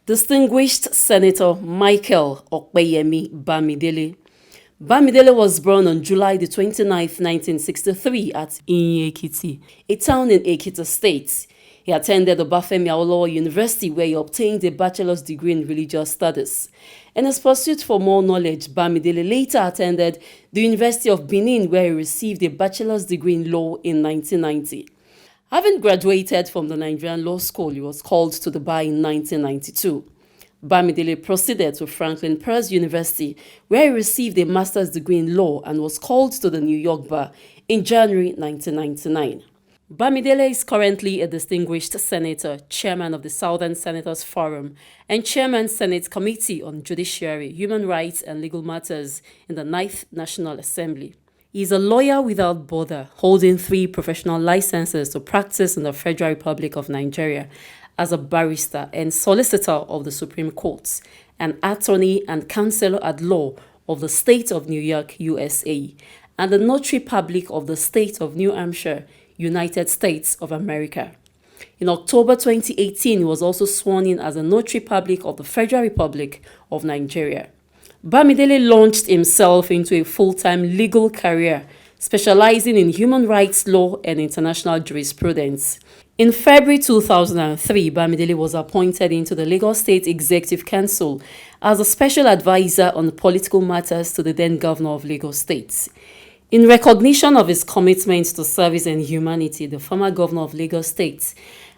Distinguished Senator Mariah-Sen.Opeyemi Bamidele. Bamidele was born on July the 29th, 1963 at Ekiti, a town in Ekiti State. He attended Obafemi Awolowo University where he obtained a bachelor's degree in religious studies. In his pursuit for more knowledge, Bamidele later attended the University of Benin where he received a bachelor's degree in law in 1990. Having graduated from the Nigerian Law School, he was called to the bar in 1992. Bamidele proceeded to Franklin Pierce University, where he received a master's degree in law and was called to the New York bar in January 1999. Bamidele is currently a distinguished senator, chairman of the Southern Senators Forum, and chairman Senate Committee on Judiciary, Human Rights and Legal Matters in the 9th National Assembly. He is a lawyer without border, holding 3 professional licenses to practice in the Federal Republic of Nigeria as a barrister and solicitor of the Supreme Court, an attorney and counselor at law of the State of New York, USA, and the Notary Public of the State of New Hampshire, United States of America. In October 2018, he was also sworn in as a Notary Public of the Federal Republic of Nigeria. Bamidele launched himself into a full-time legal career, specializing in human rights law and international jurisprudence. In February 2003, Bamidele was appointed into the Lagos State Executive Council as a special advisor on political matters to the then governor of Lagos State. In recognition of his commitment to service and humanity, the former governor of Lagos State,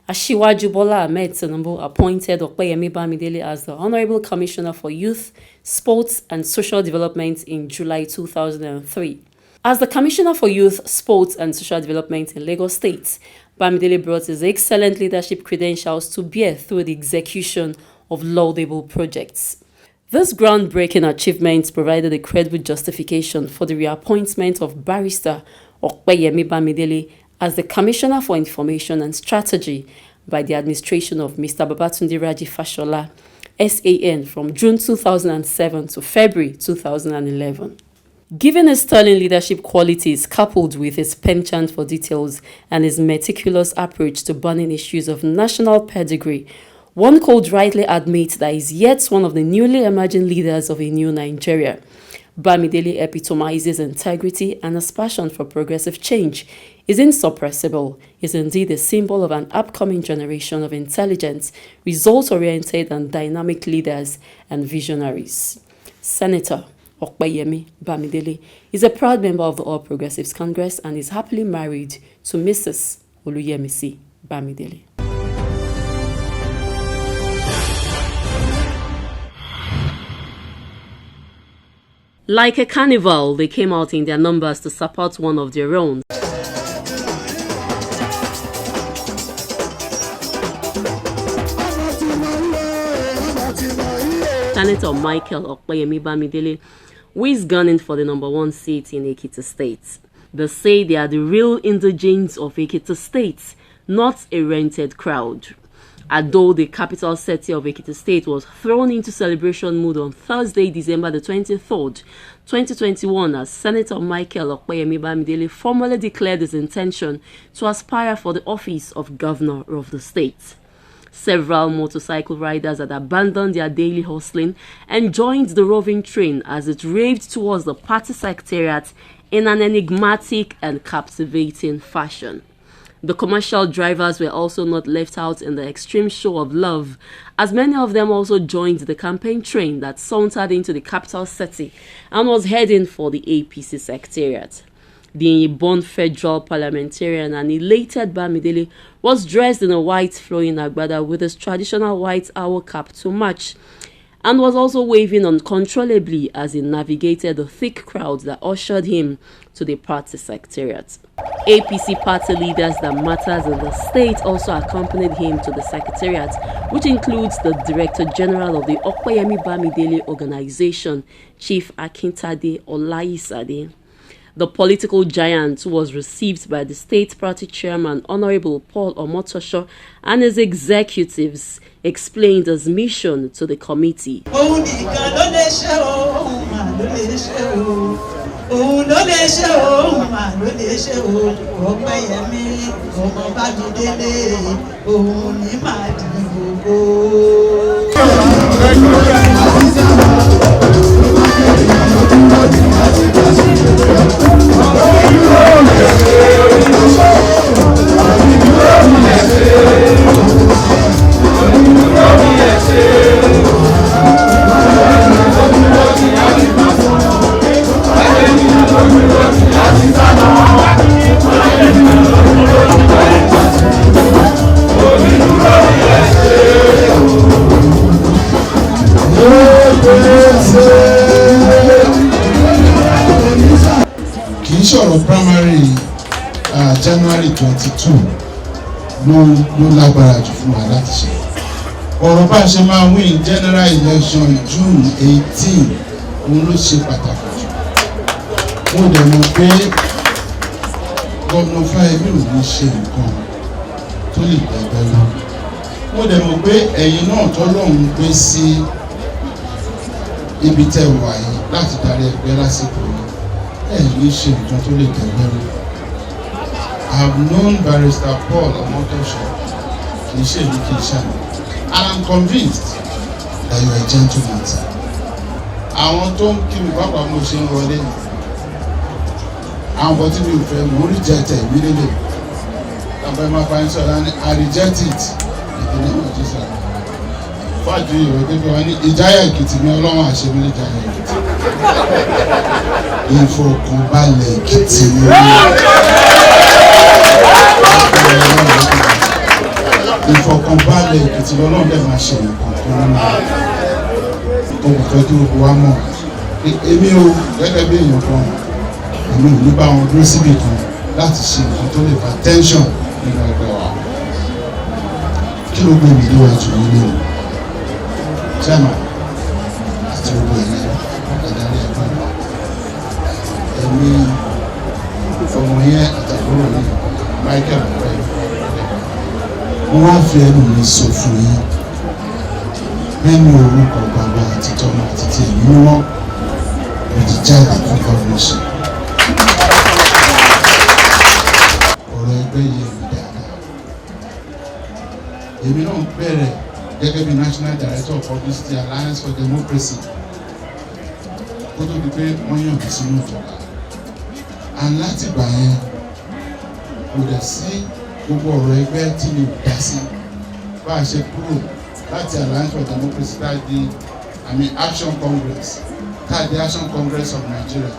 Asiwaju Bola Ahmed Tinubu, appointed Opeyemi Bamidele as the Honorable Commissioner for Youth, Sports and Social Development in July 2003. As the Commissioner for Youth, Sports and Social Development in Lagos State, Bamidele brought his excellent leadership credentials to bear through the execution of laudable projects. This groundbreaking achievement provided a credible justification for the reappointment of Barrister Opeyemi Bamidele as the Commissioner for Information and Strategy by the administration of Mr. Babatunde Raji Fashola, SAN, from June 2007 to February 2011. Given his sterling leadership qualities coupled with his penchant for details and his meticulous approach to burning issues of national pedigree, one could rightly admit that he is yet one of the newly emerging leaders of a new Nigeria. Bamidele epitomizes integrity, and his passion for progressive change is insuppressible. He is indeed a symbol of an upcoming generation of intelligent, result-oriented and dynamic leaders and visionaries. Senator Opeyemi Bamidele is a proud member of the All Progressives Congress and is happily married to Mrs. Oluyemisi Bamidele. Like a carnival, they came out in their numbers to support one of their own. Senator Mariah-Sen.Opeyemi Bamidele, who is gunning for the #1 seat in Ekiti State. They say they are the real indigenes of Ekiti State, not a rented crowd. Although the capital city of Ekiti State was thrown into celebration mood on Thursday, December the 23rd, 2021, as Senator Mariah-Sen.Opeyemi Bamidele formally declared his intention to aspire for the office of governor of the state. Several motorcycle riders had abandoned their daily hustling and joined the roving train as it raved towards the party secretariat in an enigmatic and captivating fashion. The commercial drivers were also not left out in the extreme show of love, as many of them also joined the campaign train that sauntered into the capital city and was heading for the APC secretariat. The born federal parliamentarian and elated Bamidele was dressed in a white flowing agbada with his traditional white owl cap to match, and was also waving uncontrollably as he navigated the thick crowd that ushered him to the party secretariat. APC party leaders that matters in the state also accompanied him to the secretariat, which includes the Director General of the Opeyemi Bamidele organization, Chief Akintade Olaisade. The political giant, who was received by the state party chairman, Honorable Paul Omotosho, and his executives, explained his mission to the committee. Primary January 22 ló lágbára jù fún wa láti ṣe. Ọ̀rọ̀ bá ṣe máa win general election June 18 òun ló ṣe pàtàkì jù. Mo dẹ̀ mọ̀ pé Gómìnà Fáyemí ò ní ṣe nǹkan tó lè gbẹgbẹ́ lọ. Mo dẹ̀ mọ̀ pé ẹ̀yin náà tọ́lọ́run gbé sí ibi tẹ́ wà yìí láti darí ẹgbẹ́ lásìkò yìí. Ní ṣe nǹkan tó lè gbẹgbẹ́ lọ. I have known Barrister Paul Omotosho kì í ṣe èmi kì í ṣàmì, and I'm convinced that you are a gentleman, sir. Àwọn tó ń kí mi pápá mo ṣe ń wọlé àwọn bọ́ tí mi ò fẹ́ mo reject it immediately. Tàbí máa bá yín sọ̀rọ̀ ní I reject it ìdílé náà jí sọ̀rọ̀. Fáàjú ìwé pépé wọn ní Ìjáyà Èkìtì ní Ọlọ́run àṣẹbí ní Ìjáyà Èkìtì. Ìfọ̀kànbalẹ̀ Èkìtì ni ìfọ̀kànbalẹ̀ Èkìtì lọ́lọ́run dẹ̀ máa ṣe nǹkan tó nínú ohun fẹ́ kí gbogbo wa mọ̀. Èmi o gẹ́gẹ́ bí èèyàn kan èmi ò ní bá wọn dúró síbì kan láti ṣe nǹkan tó lè fa tension nínú ẹgbẹ́ wa. Kí ló gbé mi níwájú yín nínú chairman àti gbogbo ẹ̀yẹ ẹ̀dárí ẹ̀gbọ́n wa. Èmi ọmọ yẹn àtàkùrọ̀ ní Michael Ọ̀pẹ́yẹmí. Wọ́n wá fi ẹnu mi sọ fún yín nínú orúkọ bàbá àti tọmọ àti tí èmi wọ́n mo ti jáde fún governorship. Ọ̀rọ̀ ẹgbẹ́ yẹ mi dáadáa. Èmi náà bẹ̀rẹ̀ gẹ́gẹ́ bí National Director of Publicity Alliance for Democracy kó tó di pé wọ́n yàn mí sínú ìjọba. And láti gbà yẹn kò dẹ̀ sí gbogbo ọ̀rọ̀ ẹgbẹ́ tí mi ò dá sí bá a ṣe kúrò láti Alliance for Democracy káàdì Action Congress káàdì Action Congress of Nigeria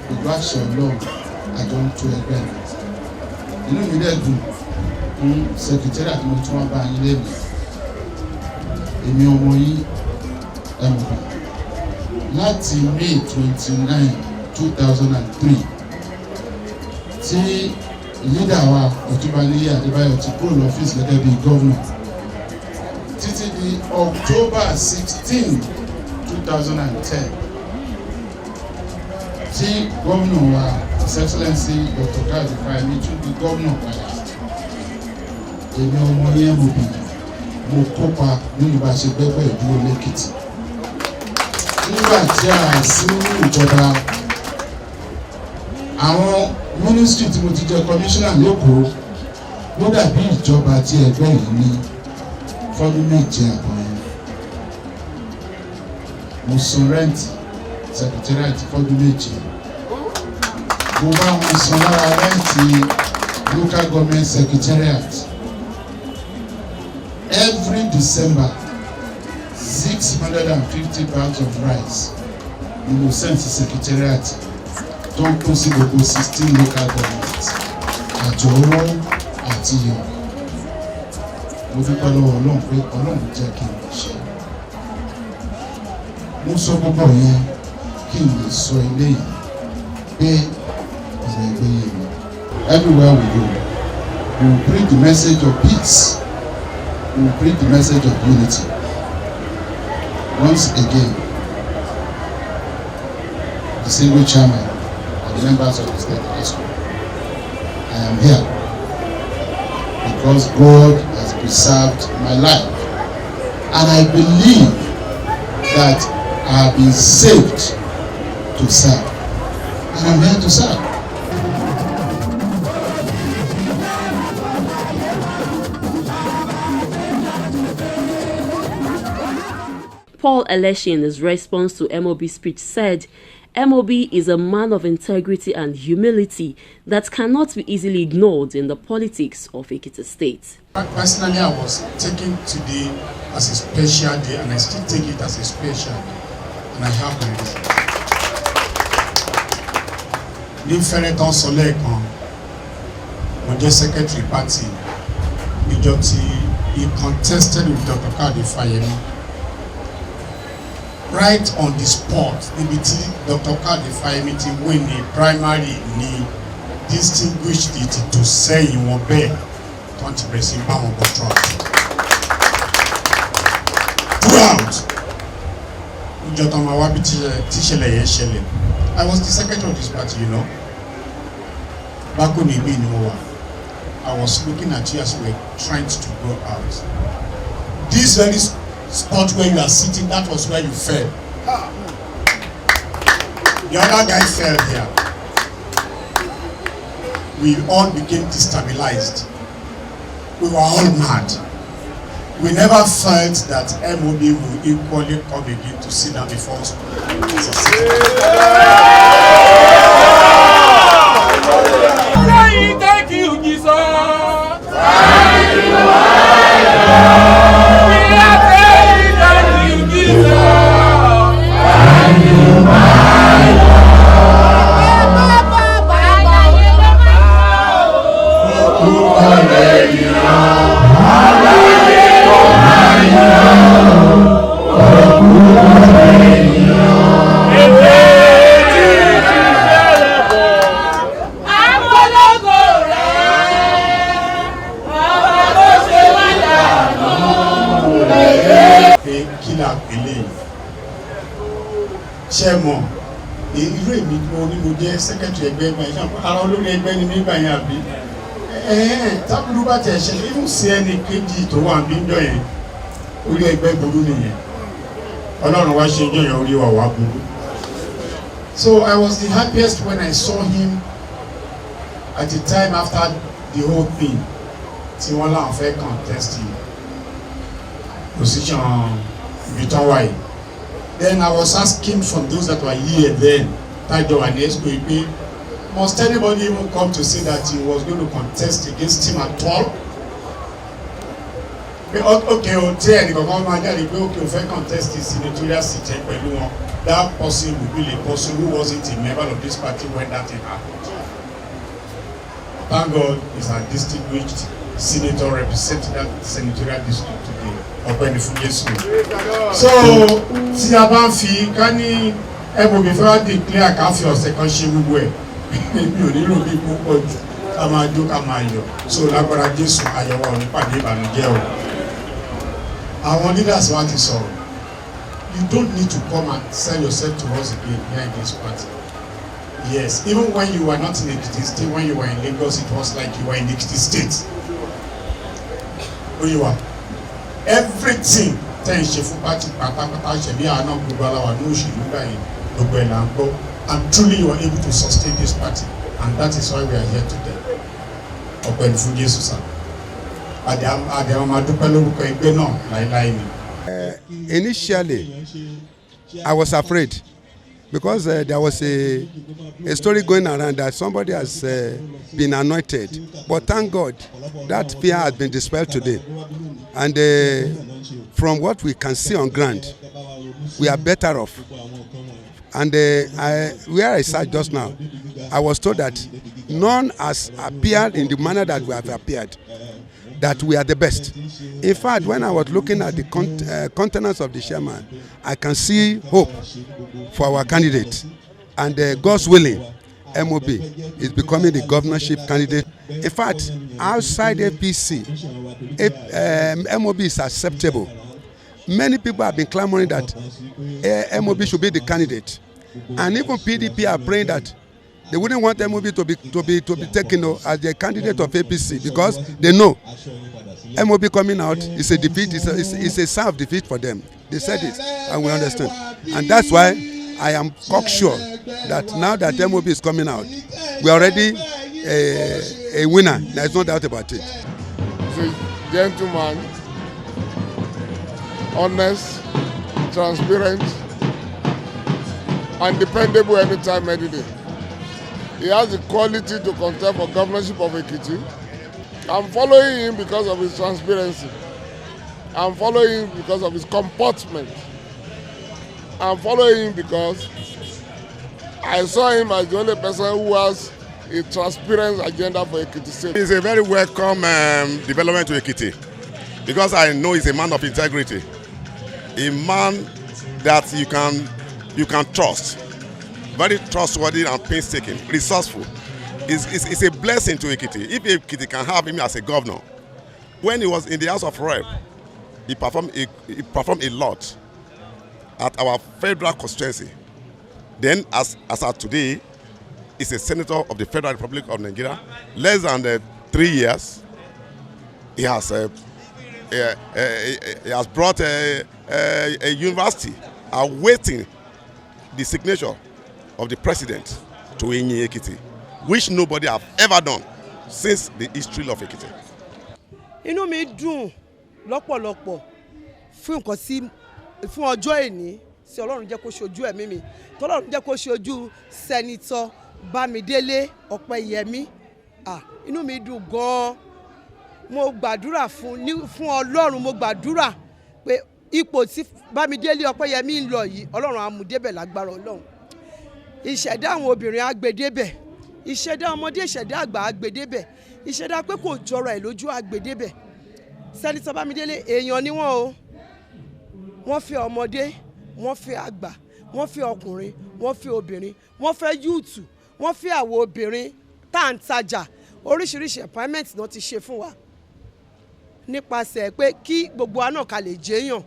gbogbo àṣẹ Ọlọ́run àjọ ń tó ẹgbẹ́ náà. Inú mi dẹ̀ dùn fún Secretary àti mo tún wá bá yín lẹ́nu. Èmi ọmọ yín ẹ̀mọ̀ láti May 29, 2003 tí leader wa Ọ̀túnbáníyì Adébáyọ̀ ti kúrò lọ́fíìsì gẹ́gẹ́ bí gómìnà títí di October 16, 2010 tí gómìnà wa His Excellency Dr. Fáyemí tún di gómìnà padà. Èmi ọmọ yẹn mo kópa nínú bá a ṣe gbẹ́gbẹ́ ìdúró l'Èkìtì. Nígbà tí a sí ìjọba àwọn ministry tí mo ti jẹ commissioner lẹ́kọ̀ọ́ ló dàbí ìjọba tí ẹgbẹ́ yìí ní fọ́dún méje àbọ̀ yẹn. Mo san rent secretariat fọ́dún méje. Mo bá wọn san lára rẹ́ǹtì local government secretariat. Every December 650 bags of rice ni mo send to secretariat tó ń kó sí gbogbo 16 local governments àjọwọ́ àti yọ̀. Mo dúpẹ́ lọ́wọ́ Ọlọ́run pé Ọlọ́run jẹ́ kí n ṣe. Mo sọ gbogbo yẹn kí n lè sọ eléyìí pé ọ̀rọ̀ ẹgbẹ́ yẹn mi. Everywhere we go, we will bring the message of peace. We will bring the message of unity. Once again, the single chairman and the members of the state council, I am here because God has preserved my life, and I believe that I have been saved to serve, and I'm here to serve. Paul Eleshi, in his response to MOB's speech, said MOB is a man of integrity and humility that cannot be easily ignored in the politics of Ekiti State. Personally, I was taking today as a special day, and I still take it as a special, and I have my reasons. Ní fẹ́rẹ́ tán sọ lẹ́ẹ̀kan, mo jẹ́ secretary party níjọ́ tí he contested with Dr. Ekepeyemi. Right on the spot, níbi tí Dr. Ekepeyemi ti win ní primary ní distinguished it to sẹ́yìn wọn bẹ́ẹ̀ tó ń ti bẹ̀rẹ̀ sí bá wọn bọ̀ trust. Throughout, níjọ́ tán máa wá bí tíṣẹ̀lẹ̀ yẹn ṣẹlẹ̀. I was the secretary of this party, you know. Back when I was looking at you as we were trying to go out. This very spot where you are sitting, that was where you fell. The other guy fell here. We all became destabilized. We were all mad. We never felt that MOB will equally come again to sit down before us. Thank you, Jesus. Chairman, irú èmi mo ní mo jẹ́ secretary ẹgbẹ́ ẹgbẹ́ yẹn ara olórí ẹgbẹ́ ni nígbà yẹn àbí tábìlú bá tẹ̀ ṣẹlẹ̀ even sí ẹni kejì tó wà bí ń jọ yẹn orí ẹgbẹ́ burú nìyẹn Ọlọ́run wá ṣe ń jọ yẹn orí wa wá burú. So I was the happiest when I saw him at the time after the whole thing tí wọ́n láwọn fẹ́ contest position ibi tán wáyé. Then I was asking from those that were here then, Tajo and SPP, must anybody even come to say that he was going to contest against him at all? Okay, okay, contest his senatorial seat, that person will be a person who wasn't a member of this party when that thing happened. Thank God he's a distinguished senator representing that senatorial district today. So, tí a bá ń fi ká ní MOB fẹ́ declare ká fi ọ̀sẹ̀ kan ṣe gbogbo ẹ̀ mi ò nílò bí púpọ̀ jù ká máa jó ká máa yọ̀ so lágbára Jésù àyẹ̀wò ọ̀run pàdé ìbànújẹ́ o. Àwọn leaders wa ti sọ̀rọ̀, you don't need to come and sell yourself to us again behind this party. Yes, even when you were not in Ekiti State, when you were in Lagos, it was like you were in Ekiti State. Who you are? Everything tẹ́ ń ṣe fún pátì pátápátá ṣẹ̀bí àná gbogbo aláwa ní òṣèlú báyìí gbogbo ẹ̀ là ń gbọ́, and truly you are able to sustain this party, and that is why we are here today. Ọpẹ́ ni fún Jésù sá. Àdé àwọn máa dúpẹ́ lórúkọ ẹgbẹ́ náà láéláé ni. Initially, I was afraid because there was a story going around that somebody has been anointed, but thank God that fear has been dispelled today. And from what we can see on ground, we are better off. And where I sat just now, I was told that none has appeared in the manner that we have appeared, that we are the best. In fact, when I was looking at the countenance of the chairman, I can see hope for our candidate. And God's willing, MOB is becoming the governorship candidate. In fact, outside APC, MOB is acceptable. Many people have been clamoring that MOB should be the candidate, and even PDP are praying that they wouldn't want MOB to be taken as the candidate of APC because they know MOB coming out is a defeat. It's a sign of defeat for them. They said it, and we understand, and that's why I am cocksure that now that MOB is coming out, we are already a winner. There is no doubt about it. He's a gentleman, honest, transparent, and dependable anytime, any day. He has the quality to contest for governorship of Ekiti. I'm following him because of his transparency. I'm following him because of his comportment. I'm following him because I saw him as the only person who has a transparent agenda for Ekiti State. It's a very welcome development to Ekiti because I know he's a man of integrity, a man that you can trust, very trustworthy and painstaking, resourceful. It's a blessing to Ekiti. If Ekiti can have him as a governor, when he was in the House of Rep, he performed a lot at our federal constituency. Then, as of today, he's a senator of the Federal Republic of Nigeria. Less than 3 years, he has brought a university awaiting the signature of the president to Ekiti, which nobody have ever done since the history of Ekiti. Inú mi dùn lọ́pọ̀lọpọ̀ fún nǹkan sí fún ọjọ́ èní sí Ọlọ́run jẹ́ kó ṣojú ẹ̀mí mi tọ́lọ́run jẹ́ kó ṣojú sẹ́nitọ́ Bamidele Opeyemi. Inú mi dùn gan-an. Mo gbàdúrà fún Ọlọ́run, mo gbàdúrà pé ipò tí Bamidele Opeyemi ń lọ yìí Ọlọ́run á mú débẹ̀ lágbára Ọlọ́run. Ìṣẹ̀dá àwọn obìnrin á gbé débẹ̀, ìṣẹ̀dá ọmọdé ìṣẹ̀dá àgbà á gbé débẹ̀, ìṣẹ̀dá pé kò jọra ẹ̀ lójú á gbé débẹ̀. Sẹ́nitọ́ Bamidele èèyàn ni wọ́n o, wọ́n fẹ́ ọmọdé, wọ́n fẹ́ àgbà, wọ́n fẹ́ ọkùnrin, wọ́n fẹ́ obìnrin, wọ́n fẹ́ yúùtù, wọ́n fẹ́ àwọn obìnrin tá à ń tajà, oríṣiríṣi empowerment náà ti ṣe fún wa nípasẹ̀ pé kí gbogbo wa náà ká lè jẹ́yàn.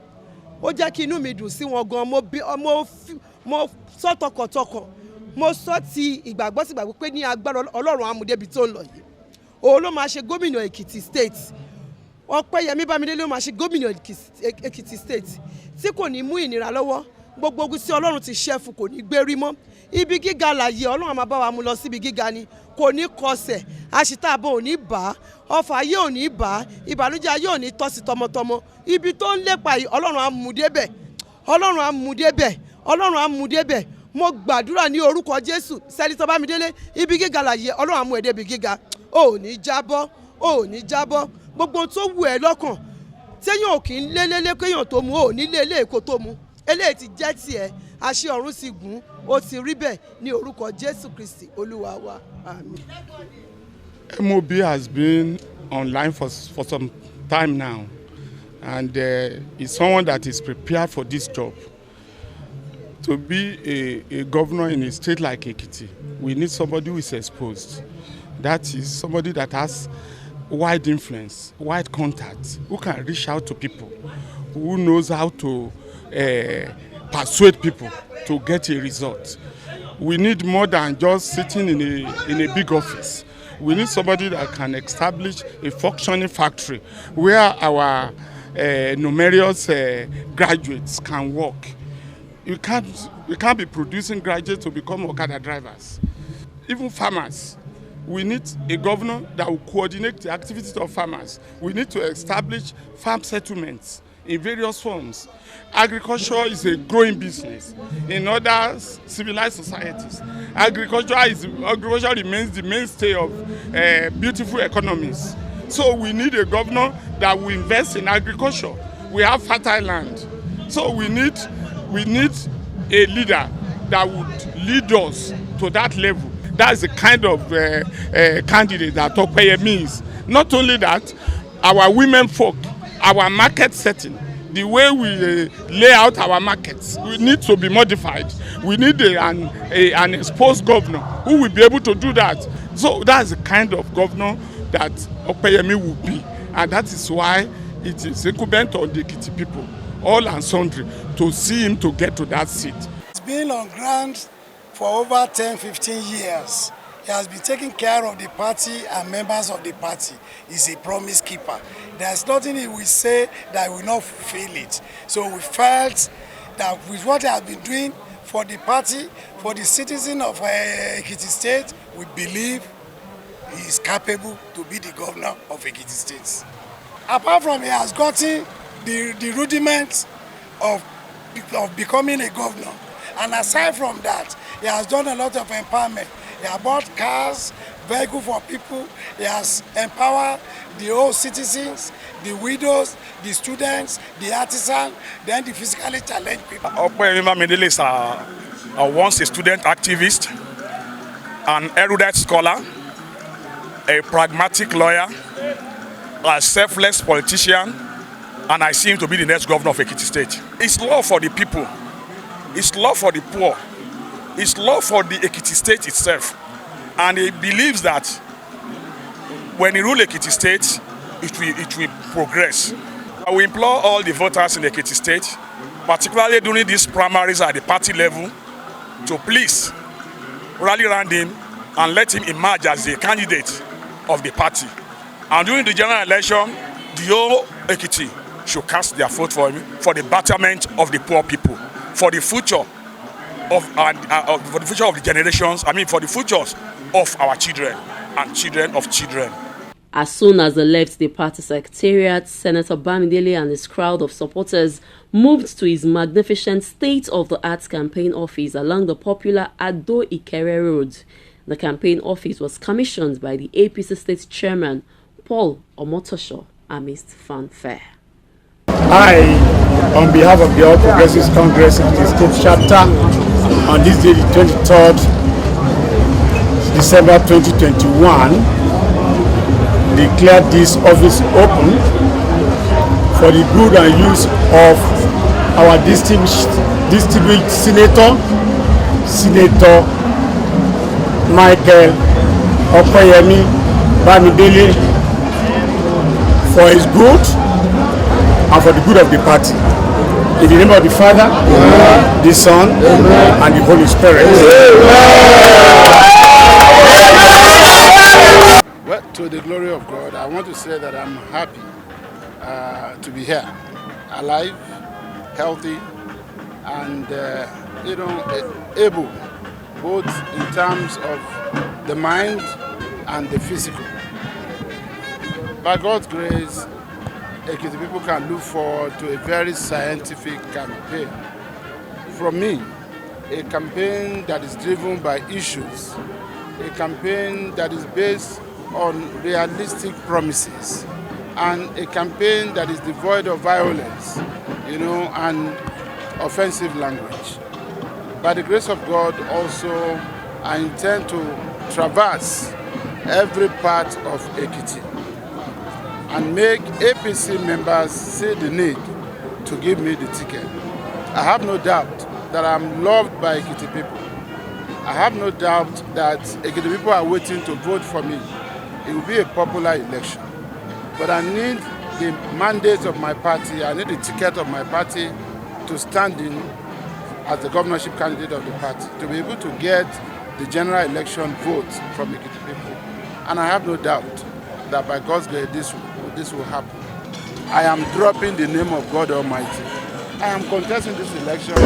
Ó jẹ́ kí inú mi dùn sí wọn gan, mo sọ tọkàntọkàn, mo sọ ti ìgbàgbọ́ sí ìgbàgbọ́ pé ní agbára Ọlọ́run amúdébi tó ń lọ yìí òun ló máa ṣe gómìnà Ekiti State. Opeyemi Bamidele ló máa ṣe gómìnà Ekiti State tí kò ní mú ìnira lọ́wọ́, gbogbo ogun tí Ọlọ́run ti ṣẹ́ fún kò ní gbérí mọ́. Ibi gíga láyé Ọlọ́run máa bá wa mú lọ síbi gíga ni, kò ní kọsẹ̀, àṣìtàbọ̀ ò ní bà á, ọfà ayé ò ní bà á, ìbànújẹ́ ayé ò ní tọ́ sí tọmọtọmọ. Ibi tó ń lépa yìí Ọlọ́run á mú débẹ̀, Ọlọ́run á mú débẹ̀, Ọlọ́run á mú débẹ̀. Mo gbàdúrà ní orúkọ Jésù, Sẹ́nitọ́ Bamidele, ibi gíga láyé Ọlọ́run á mú ẹ débi gíga. Ò ní jábọ́, ò ní jábọ́. Gbogbo tó wù ẹ́ lọ́kàn téèyàn ò kì í lélélé kéèyàn tó mu, ò ní lé eléyìí kó tó mu. Eléyìí ti jẹ́ tiẹ̀, àṣẹ ọ̀run sì gùn, ó ti rí bẹ́ẹ̀ ní orúkọ Jésù Kristi Olúwa wa. Àmín. MOB has been online for some time now, and is someone that is prepared for this job. To be a governor in a state like Ekiti, we need somebody who is exposed. That is somebody that has wide influence, wide contacts, who can reach out to people, who knows how to persuade people to get a result. We need more than just sitting in a big office. We need somebody that can establish a functioning factory where our numerous graduates can work. We can't be producing graduates to become Okada drivers. Even farmers. We need a governor that will coordinate the activities of farmers. We need to establish farm settlements in various forms. Agriculture is a growing business in other civilized societies. Agriculture remains the mainstay of beautiful economies. So we need a governor that will invest in agriculture. We have fertile land. So we need a leader that would lead us to that level. That's the kind of candidate that Opeyemi is. Not only that, our women folk, our market setting, the way we lay out our markets, we need to be modified. We need an exposed governor who will be able to do that. So that's the kind of governor that Opeyemi will be. And that is why it is incumbent on the Ekiti people, all and sundry, to see him to get to that seat. It's been on ground for over 10-15 years. He has been taking care of the party and members of the party. He's a promise keeper. There's nothing he will say that will not fulfill it. So we felt that with what he has been doing for the party, for the citizens of Ekiti State, we believe he is capable to be the governor of Ekiti State. Apart from he has gotten the rudiments of of becoming a governor. And aside from that, he has done a lot of empowerment. He has bought cars, vehicles for people. He has empowered the old citizens, the widows, the students, the artisans, then the physically challenged people. Opeyemi Bamidele is once a student activist, an erudite scholar, a pragmatic lawyer, a selfless politician, and I see him to be the next governor of Ekiti State. It's love for the people. It's love for the poor. It's love for the Ekiti State itself. And he believes that when he rules Ekiti State, it will progress. I will implore all the voters in Ekiti State, particularly during these primaries at the party level, to please rally around him and let him emerge as the candidate of the party. And during the general election, the whole Ekiti should cast their vote for him for the betterment of the poor people, for the future for the future of the generations, for the futures of our children and children of children. As soon as they left the party secretariat, Senator Bamidele and his crowd of supporters moved to his magnificent state-of-the-art campaign office along the popular Ado-Ikere Road. The campaign office was commissioned by the APC State Chairman, Paul Omotosho, amidst fanfare. I, on behalf of the All Progressives Congress in the State Chapter, on this day, the 23rd December 2021, declared this office open for the good and use of our distinguished Senator Mariah-Sen.Opeyemi Bamidele, for his good and for the good of the party. In the name of the Father, Amen. The Son, Amen. And the Holy Spirit. Amen. Well, to the glory of God, I want to say that I'm happy to be here, alive, healthy, and able, both in terms of the mind and the physical. By God's grace, Ekiti people can look forward to a very scientific campaign. From me, a campaign that is driven by issues, a campaign that is based on realistic promises, and a campaign that is devoid of violence, and offensive language. By the grace of God, also, I intend to traverse every part of Ekiti and make APC members see the need to give me the ticket. I have no doubt that I'm loved by Ekiti people. I have no doubt that Ekiti people are waiting to vote for me. It will be a popular election. But I need the mandate of my party, I need the ticket of my party to stand in as the governorship candidate of the party, to be able to get the general election votes from Ekiti people. And I have no doubt that by God's grace this will happen. I am dropping the name of God Almighty. I am contesting this election.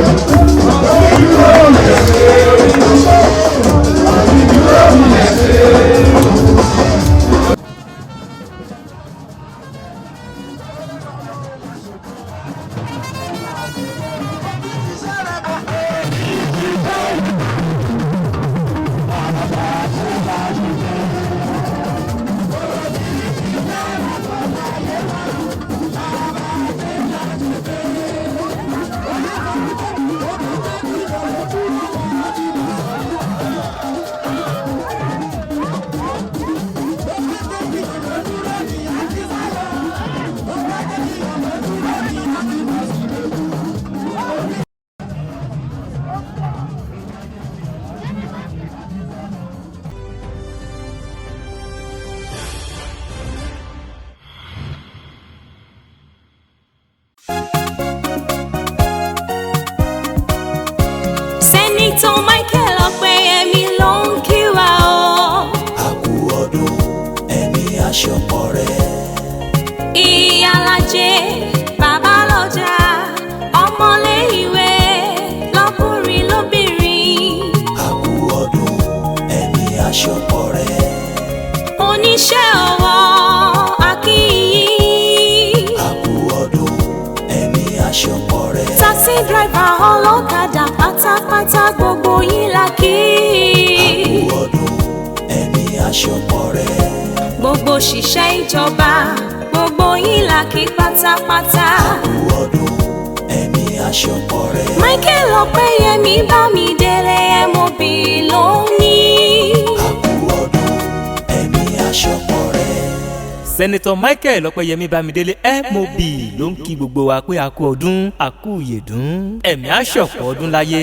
Senator Mariah-Sen.Opeyemi ló ń kí wa o. A kú ọdún ẹ̀mí aṣọ́pọ̀ rẹ̀. Ìyálàjẹ bàbá lọ́jà ọmọlé ìwé lọ́kùnrin lóbìnrin. A kú ọdún ẹ̀mí aṣọ́pọ̀ rẹ̀. Oníṣẹ́ ọwọ́ akíyí. A kú ọdún ẹ̀mí aṣọ́pọ̀ rẹ̀. Taxi driver. driver ọlọ́kadà pátápátá gbogbo yín la kí. àkú ọdún ẹ̀mí àṣọpọ̀ rẹ̀. Gbogbo òṣìṣẹ́ ìjọba gbogbo yín la kí pátápátá. àkú ọdún ẹ̀mí àṣọpọ̀ rẹ̀. Michael Opeyemi Bamidele MOB ló ní. àkú ọdún ẹ̀mí àṣọpọ̀ rẹ̀. Sẹ́nitọ̀ Michael Opeyemi Bamidele MOB ló ń kí gbogbo wa pé a kú ọdún, a kú ìyèdún, ẹ̀mí á ṣọ̀pọ̀ ọdún láyé.